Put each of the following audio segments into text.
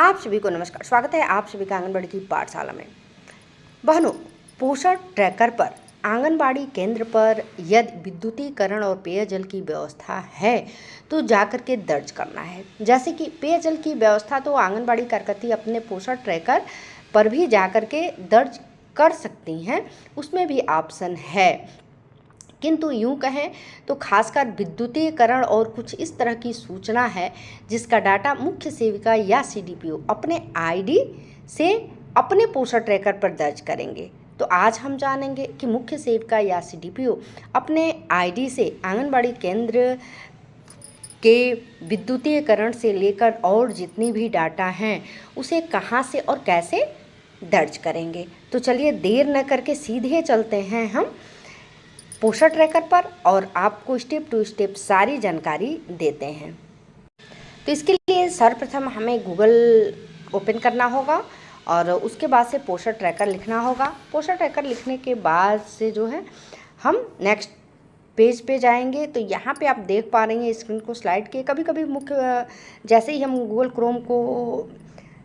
आप सभी को नमस्कार। स्वागत है आप सभी का आंगनबाड़ी की पाठशाला में। बहनों, पोषण ट्रैकर पर आंगनबाड़ी केंद्र पर यदि विद्युतीकरण और पेयजल की व्यवस्था है तो जाकर के दर्ज करना है। जैसे कि पेयजल की व्यवस्था तो आंगनबाड़ी कार्यकर्ती अपने पोषण ट्रैकर पर भी जाकर के दर्ज कर सकती हैं, उसमें भी ऑप्शन है। किंतु यूँ कहें तो खासकर विद्युतीकरण और कुछ इस तरह की सूचना है जिसका डाटा मुख्य सेविका या सीडीपीओ अपने आईडी से अपने पोषण ट्रैकर पर दर्ज करेंगे। तो आज हम जानेंगे कि मुख्य सेविका या सीडीपीओ अपने आईडी से आंगनबाड़ी केंद्र के विद्युतीकरण से लेकर और जितनी भी डाटा हैं उसे कहाँ से और कैसे दर्ज करेंगे। तो चलिए देर न करके सीधे चलते हैं हम पोषण ट्रैकर पर और आपको स्टेप टू स्टेप सारी जानकारी देते हैं। तो इसके लिए सर्वप्रथम हमें गूगल ओपन करना होगा और उसके बाद से पोषण ट्रैकर लिखना होगा। पोषण ट्रैकर लिखने के बाद से जो है हम नेक्स्ट पेज पे जाएंगे। तो यहाँ पे आप देख पा रही हैं स्क्रीन को स्लाइड के। कभी कभी मुख्य जैसे ही हम गूगल क्रोम को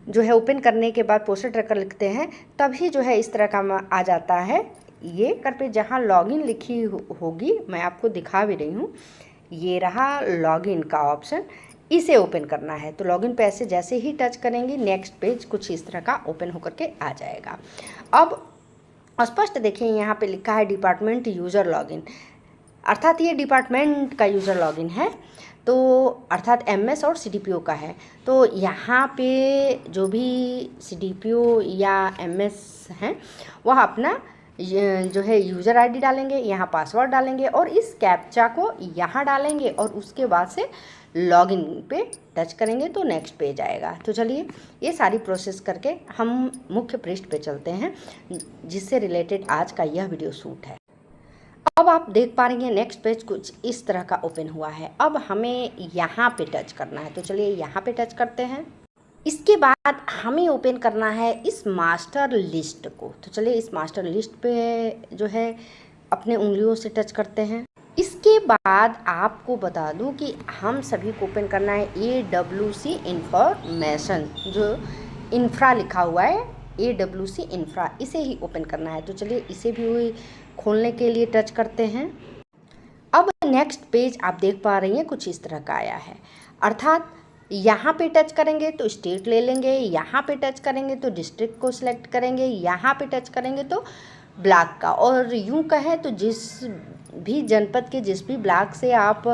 जो है ओपन करने के बाद पोषण ट्रैकर लिखते हैं तभी जो है इस तरह का आ जाता है। ये कर पे जहाँ लॉगिन लिखी होगी, मैं आपको दिखा भी रही हूँ, ये रहा लॉगिन का ऑप्शन, इसे ओपन करना है। तो लॉगिन पे ऐसे जैसे ही टच करेंगे नेक्स्ट पेज कुछ इस तरह का ओपन होकर के आ जाएगा। अब स्पष्ट देखें यहाँ पे लिखा है डिपार्टमेंट यूज़र लॉगिन, अर्थात ये डिपार्टमेंट का यूज़र लॉगिन है, तो अर्थात एमएस और सीडीपीओ का है। तो यहाँ पे जो भी सीडीपीओ या एमएस हैं वह अपना जो है यूज़र आईडी डालेंगे, यहाँ पासवर्ड डालेंगे और इस कैप्चा को यहाँ डालेंगे और उसके बाद से लॉगिन पे टच करेंगे तो नेक्स्ट पेज आएगा। तो चलिए ये सारी प्रोसेस करके हम मुख्य पृष्ठ पे चलते हैं जिससे रिलेटेड आज का यह वीडियो शूट है। अब आप देख पा रही हैं नेक्स्ट पेज कुछ इस तरह का ओपन हुआ है। अब हमें यहाँ पे टच करना है, तो चलिए यहाँ पे टच करते हैं। इसके बाद हमें ओपन करना है इस मास्टर लिस्ट को। तो चलिए इस मास्टर लिस्ट पे जो है अपने उंगलियों से टच करते हैं। इसके बाद आपको बता दूं कि हम सभी को ओपन करना है AWC इंफॉर्मेशन, जो इंफ्रा लिखा हुआ है AWC इंफ्रा, इसे ही ओपन करना है। तो चलिए इसे भी खोलने के लिए टच करते हैं। अब नेक्स्ट पेज आप देख पा रही हैं कुछ इस तरह का आया है, अर्थात यहाँ पे टच करेंगे तो स्टेट ले लेंगे, यहाँ पे टच करेंगे तो डिस्ट्रिक्ट को सिलेक्ट करेंगे, यहाँ पे टच करेंगे तो ब्लॉक का, और यूँ कहें तो जिस भी जनपद के जिस भी ब्लॉक से आप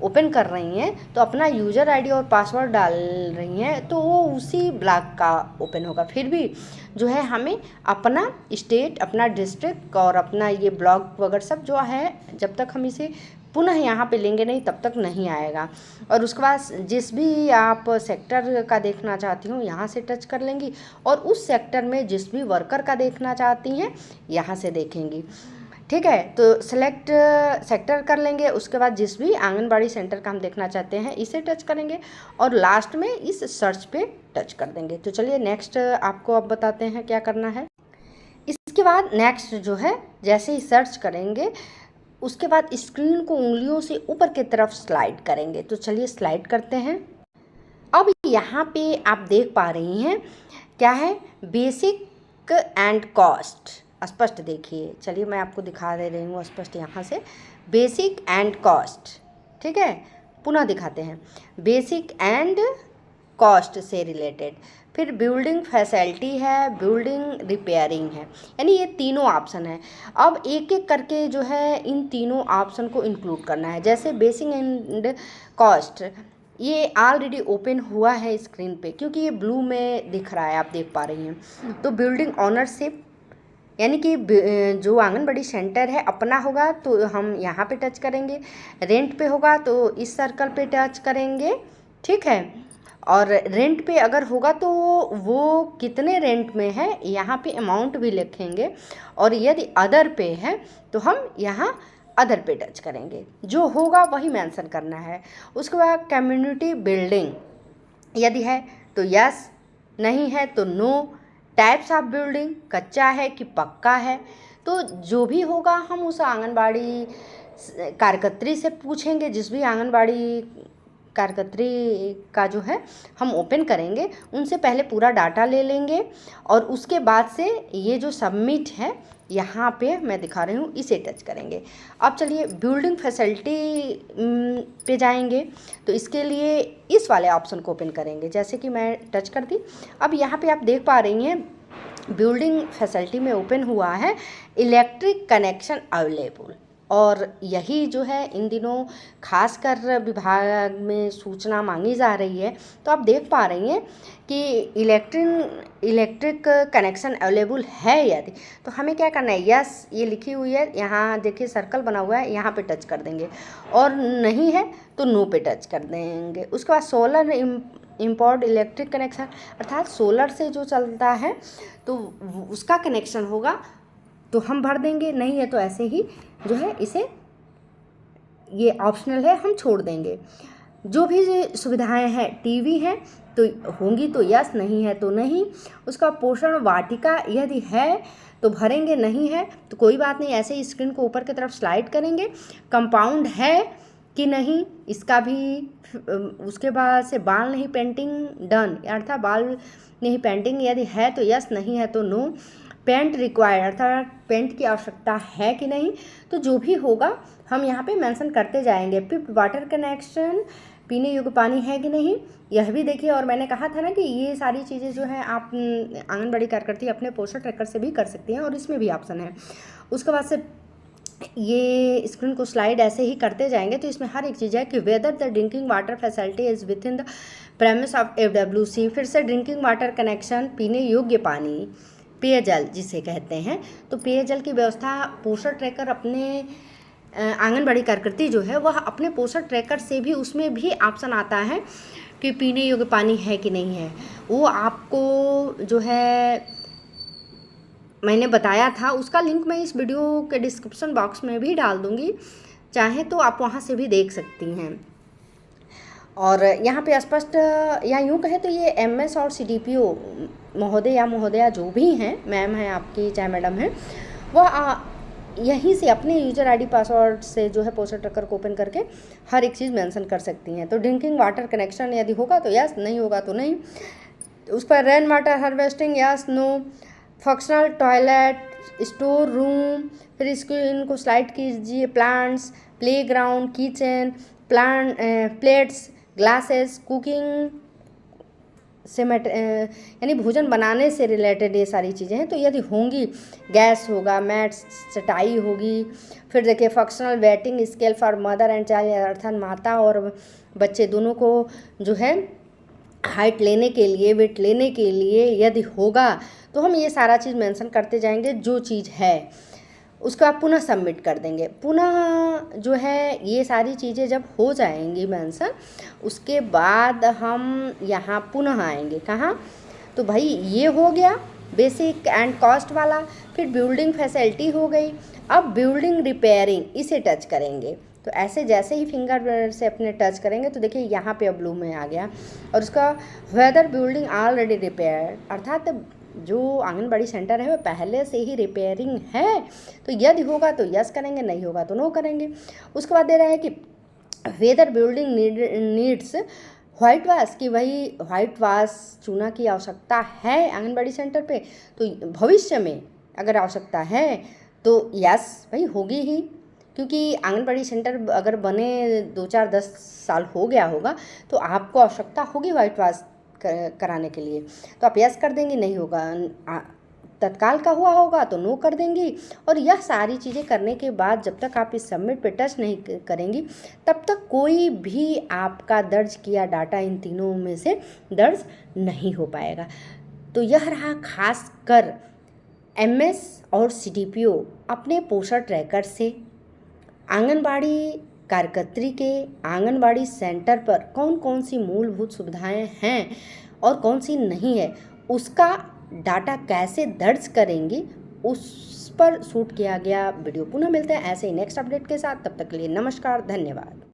ओपन कर रही हैं तो अपना यूज़र आईडी और पासवर्ड डाल रही हैं तो वो उसी ब्लॉक का ओपन होगा। फिर भी जो है हमें अपना स्टेट, अपना डिस्ट्रिक्ट और अपना ये ब्लॉक वगैरह सब जो है जब तक हम इसे पुनः यहाँ पे लेंगे नहीं तब तक नहीं आएगा। और उसके बाद जिस भी आप सेक्टर का देखना चाहती हूँ यहाँ से टच कर लेंगी और उस सेक्टर में जिस भी वर्कर का देखना चाहती हैं यहाँ से देखेंगी। ठीक है, तो सेलेक्ट सेक्टर कर लेंगे। उसके बाद जिस भी आंगनबाड़ी सेंटर का हम देखना चाहते हैं इसे टच करेंगे और लास्ट में इस सर्च पे टच कर देंगे। तो चलिए नेक्स्ट आपको अब बताते हैं क्या करना है। इसके बाद नेक्स्ट जो है जैसे ही सर्च करेंगे उसके बाद स्क्रीन को उंगलियों से ऊपर की तरफ स्लाइड करेंगे। तो चलिए स्लाइड करते हैं। अब यहाँ पे आप देख पा रही हैं क्या है, बेसिक एंड कॉस्ट, स्पष्ट देखिए। चलिए मैं आपको दिखा दे रही हूँ स्पष्ट यहाँ से, बेसिक एंड कॉस्ट। ठीक है, पुनः दिखाते हैं, बेसिक एंड कॉस्ट से रिलेटेड। फिर बिल्डिंग फैसिलिटी है, बिल्डिंग रिपेयरिंग है, यानी ये तीनों ऑप्शन है। अब एक एक करके जो है इन तीनों ऑप्शन को इंक्लूड करना है। जैसे बेसिक एंड कॉस्ट ये ऑलरेडी ओपन हुआ है स्क्रीन पे क्योंकि ये ब्लू में दिख रहा है, आप देख पा रही हैं। तो बिल्डिंग ऑनरशिप यानी कि जो आंगनबाड़ी सेंटर है अपना होगा तो हम यहाँ पे टच करेंगे, रेंट पे होगा तो इस सर्कल पे टच करेंगे। ठीक है, और रेंट पे अगर होगा तो वो कितने रेंट में है यहाँ पे अमाउंट भी लिखेंगे, और यदि अदर पे है तो हम यहाँ अदर पे टच करेंगे, जो होगा वही मेंशन करना है। उसके बाद कम्युनिटी बिल्डिंग यदि है तो यस, नहीं है तो नो। टाइप्स ऑफ बिल्डिंग कच्चा है कि पक्का है, तो जो भी होगा हम उस आंगनबाड़ी कार्यकर्त्री से पूछेंगे जिस भी आंगनबाड़ी कार्यकर्त्री का जो है हम ओपन करेंगे, उनसे पहले पूरा डाटा ले लेंगे और उसके बाद से ये जो सबमिट है यहाँ पे मैं दिखा रही हूँ, इसे टच करेंगे। अब चलिए बिल्डिंग फैसिलिटी पे जाएंगे, तो इसके लिए इस वाले ऑप्शन को ओपन करेंगे। जैसे कि मैं टच कर दी, अब यहाँ पे आप देख पा रही हैं बिल्डिंग फैसिलिटी में ओपन हुआ है इलेक्ट्रिक कनेक्शन अवेलेबल, और यही जो है इन दिनों खासकर विभाग में सूचना मांगी जा रही है। तो आप देख पा रही हैं कि इलेक्ट्रिक कनेक्शन अवेलेबल है यदि, तो हमें क्या करना है, यस ये लिखी हुई है, यहाँ देखिए सर्कल बना हुआ है, यहाँ पे टच कर देंगे, और नहीं है तो नो पे टच कर देंगे। उसके बाद सोलर इम्पोर्ट इलेक्ट्रिक कनेक्शन, अर्थात सोलर से जो चलता है तो उसका कनेक्शन होगा तो हम भर देंगे, नहीं है तो ऐसे ही जो है इसे, ये ऑप्शनल है, हम छोड़ देंगे। जो भी सुविधाएं हैं, टीवी है तो होंगी तो यस, नहीं है तो नहीं। उसका पोषण वाटिका यदि है तो भरेंगे, नहीं है तो कोई बात नहीं, ऐसे ही स्क्रीन को ऊपर की तरफ स्लाइड करेंगे। कंपाउंड है कि नहीं इसका भी, उसके बाद से बाल नहीं पेंटिंग डन, अर्थात बाल नहीं पेंटिंग यदि है तो यस, नहीं है तो नो। पेंट रिक्वायर्ड, अर्थात पेंट की आवश्यकता है कि नहीं, तो जो भी होगा हम यहाँ पे मेंशन करते जाएंगे। पिप्ड वाटर कनेक्शन, पीने योग्य पानी है कि नहीं, यह भी देखिए। और मैंने कहा था ना कि ये सारी चीज़ें जो है आप आंगनबाड़ी कार्यकर्ती अपने पोषण ट्रैकर से भी कर सकती हैं, और इसमें भी ऑप्शन है। उसके बाद से ये स्क्रीन को स्लाइड ऐसे ही करते जाएंगे, तो इसमें हर एक चीज़ है कि whether the drinking water facility is with in the premise of FWC, फिर से ड्रिंकिंग वाटर कनेक्शन, पीने योग्य पानी, पेयजल जिसे कहते हैं, तो पेयजल की व्यवस्था पोषण ट्रैकर अपने आंगनबाड़ी कार्यकर्ती जो है वह अपने पोषण ट्रैकर से भी, उसमें भी ऑप्शन आता है कि पीने योग्य पानी है कि नहीं है, वो आपको जो है मैंने बताया था, उसका लिंक मैं इस वीडियो के डिस्क्रिप्शन बॉक्स में भी डाल दूँगी, चाहे तो आप वहाँ से भी देख सकती हैं। और यहाँ पे स्पष्ट या यूँ कहे तो ये MS और CDPO महोदय या महोदया जो भी हैं, मैम हैं आपकी चाहे मैडम हैं, वह यहीं से अपने यूजर ID पासवर्ड से जो है पोषण ट्रैकर को ओपन करके हर एक चीज़ मेंशन कर सकती हैं। तो ड्रिंकिंग वाटर कनेक्शन यदि होगा तो यस, नहीं होगा तो नहीं। उस पर rain water harvesting yes, no. Functional toilet, store room, फिर इसको इनको स्लाइड कीजिए, plants, playground, kitchen, plates, glasses, cooking से यानी भोजन बनाने से रिलेटेड ये सारी चीज़ें हैं, तो यदि होंगी गैस होगा, मैट्स, चटाई होगी। फिर देखिए functional waiting scale for mother and child, अर्थात माता और बच्चे दोनों को जो है हाइट लेने के लिए, वेट लेने के लिए यदि होगा तो हम ये सारा चीज़ मेंशन करते जाएंगे। जो चीज़ है उसको आप पुनः सबमिट कर देंगे। पुनः जो है ये सारी चीज़ें जब हो जाएंगी मेंशन, उसके बाद हम यहाँ पुनः आएंगे, कहाँ, तो भाई ये हो गया बेसिक एंड कॉस्ट वाला। फिर बिल्डिंग फैसिलिटी हो गई, अब बिल्डिंग रिपेयरिंग, इसे टच करेंगे। तो ऐसे जैसे ही फिंगर से अपने टच करेंगे तो देखिए यहाँ पे ब्लू में आ गया, और उसका वेदर बिल्डिंग ऑलरेडी रिपेयर, अर्थात जो आंगनबाड़ी सेंटर है वो पहले से ही रिपेयरिंग है, तो यदि होगा तो यस करेंगे, नहीं होगा तो नो करेंगे। उसके बाद दे रहा है कि whether building needs white wash, कि वही वाइट वाश चूना की आवश्यकता है आंगनबाड़ी सेंटर पे, तो भविष्य में अगर आवश्यकता है तो यस भाई होगी ही, क्योंकि आंगनबाड़ी सेंटर अगर बने 2-4-10 साल हो गया होगा तो आपको आवश्यकता होगी वाइट वाश कराने के लिए, तो आप यस कर देंगे, नहीं होगा तत्काल का हुआ होगा तो नो कर देंगी। और यह सारी चीज़ें करने के बाद जब तक आप इस सबमिट पे टच नहीं करेंगी तब तक कोई भी आपका दर्ज किया डाटा इन तीनों में से दर्ज नहीं हो पाएगा। तो यह रहा खास कर MS और CDPO अपने पोषण ट्रैकर से आंगनबाड़ी कार्यकर्त्री के आंगनबाड़ी सेंटर पर कौन कौन सी मूलभूत सुविधाएं हैं और कौन सी नहीं है, उसका डाटा कैसे दर्ज करेंगी, उस पर शूट किया गया वीडियो। पुनः मिलते हैं ऐसे ही नेक्स्ट अपडेट के साथ, तब तक के लिए नमस्कार, धन्यवाद।